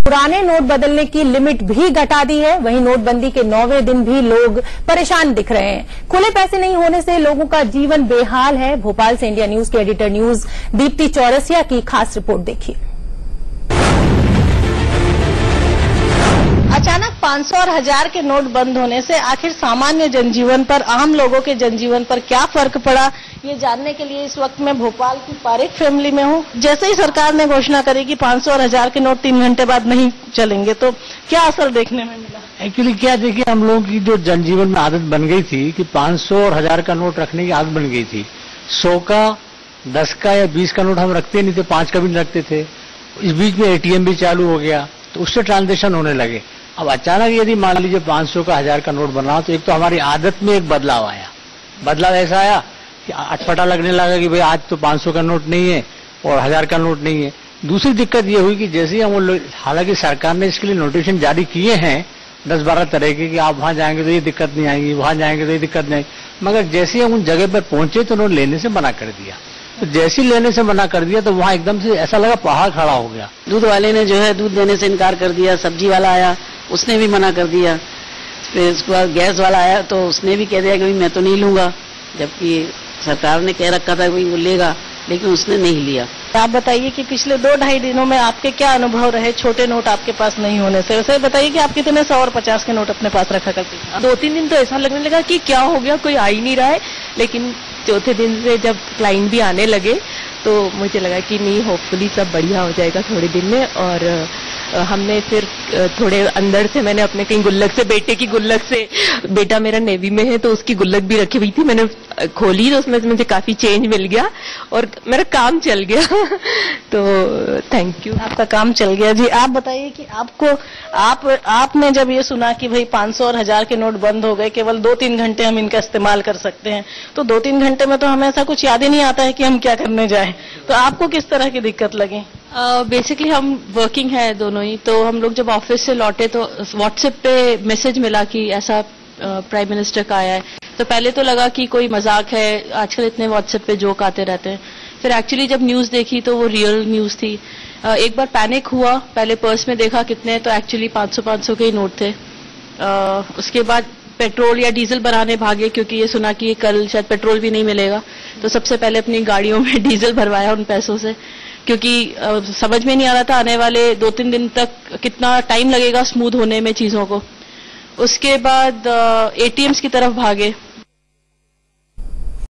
पुराने नोट बदलने की लिमिट भी घटा दी है। वहीं नोटबंदी के 9वें दिन भी लोग परेशान दिख रहे हैं। खुले पैसे नहीं होने से लोगों का जीवन बेहाल है। भोपाल से इंडिया न्यूज के एडिटर न्यूज दीप्ति चौरसिया की खास रिपोर्ट देखिए। अचानक 500 और 1000 के नोट बंद होने से आखिर सामान्य जनजीवन पर, आम लोगों के जनजीवन पर क्या फर्क पड़ा, ये जानने के लिए इस वक्त मैं भोपाल की पारेख फैमिली में हूँ। जैसे ही सरकार ने घोषणा करी कि 500 और 1000 के नोट 3 घंटे बाद नहीं चलेंगे, तो क्या असर देखने में मिला? एक्चुअली क्या देखिए, हम लोगों की जो जनजीवन में आदत बन गई थी कि 500 और 1000 का नोट रखने की आदत बन गई थी। 100 का, 10 का या 20 का नोट हम रखते नहीं थे, 5 का भी नहीं रखते थे। इस बीच में एटीएम भी चालू हो गया, तो उससे ट्रांजेक्शन होने लगे। अब अचानक यदि मान लीजिए 500 का 1000 का नोट बना, तो एक तो हमारी आदत में एक बदलाव आया। बदलाव ऐसा आया कि अटपटा लगने लगा कि भाई आज तो 500 का नोट नहीं है और 1000 का नोट नहीं है। दूसरी दिक्कत ये हुई कि जैसे ही हम, हालांकि सरकार ने इसके लिए नोटिफिकेशन जारी किए हैं 10-12 तरह के कि आप वहां जाएंगे तो ये दिक्कत नहीं आएगी, वहां जाएंगे तो ये दिक्कत नहीं, मगर जैसे ही हम उन जगह पर पहुंचे तो नोट लेने से मना कर दिया। तो जैसे ही लेने से मना कर दिया तो वहां एकदम से ऐसा लगा पहाड़ खड़ा हो गया। दूध वाले ने जो है दूध देने से इनकार कर दिया, सब्जी वाला आया उसने भी मना कर दिया, फिर उसके बाद गैस वाला आया तो उसने भी कह दिया कि मैं तो नहीं लूंगा, जबकि सरकार ने कह रखा था कि वो लेगा, लेकिन उसने नहीं लिया। आप बताइए कि पिछले 2-2.5 दिनों में आपके क्या अनुभव रहे छोटे नोट आपके पास नहीं होने से? वैसे बताइए कि आप कितने 100 और 50 के नोट अपने पास रखा करते थे? 2-3 दिन तो ऐसा लगने लगा कि क्या हो गया, कोई आ ही नहीं रहा है, लेकिन चौथे दिन से जब क्लाइंट भी आने लगे तो मुझे लगा कि नहीं, होपफुली सब बढ़िया हो जाएगा थोड़े दिन में। और हमने फिर थोड़े अंदर से मैंने अपने कहीं गुल्लक से, बेटे की गुल्लक से, बेटा मेरा नेवी में है तो उसकी गुल्लक भी रखी हुई थी, मैंने खोली तो उसमें मुझे काफी चेंज मिल गया और मेरा काम चल गया। तो थैंक यू, आपका काम चल गया। जी आप बताइए कि आपने जब ये सुना कि भाई 500 और 1000 के नोट बंद हो गए, केवल 2-3 घंटे हम इनका इस्तेमाल कर सकते हैं, तो 2-3 घंटे में तो हमें ऐसा कुछ याद ही नहीं आता है कि हम क्या करने जाए, तो आपको किस तरह की दिक्कत लगी? बेसिकली हम वर्किंग है दोनों ही, तो हम लोग जब ऑफिस से लौटे तो व्हाट्सएप पे मैसेज मिला कि ऐसा प्राइम मिनिस्टर का आया है। तो पहले तो लगा कि कोई मजाक है, आजकल इतने व्हाट्सएप पे जोक आते रहते हैं। फिर एक्चुअली जब न्यूज देखी तो वो रियल न्यूज थी। एक बार पैनिक हुआ, पहले पर्स में देखा कितने, तो एक्चुअली 500 के ही नोट थे। उसके बाद पेट्रोल या डीजल बनाने भागे, क्योंकि ये सुना कि कल शायद पेट्रोल भी नहीं मिलेगा, तो सबसे पहले अपनी गाड़ियों में डीजल भरवाया उन पैसों से, क्योंकि समझ में नहीं आ रहा था आने वाले 2-3 दिन तक कितना टाइम लगेगा स्मूथ होने में चीजों को। उसके बाद एटीएम्स की तरफ भागे,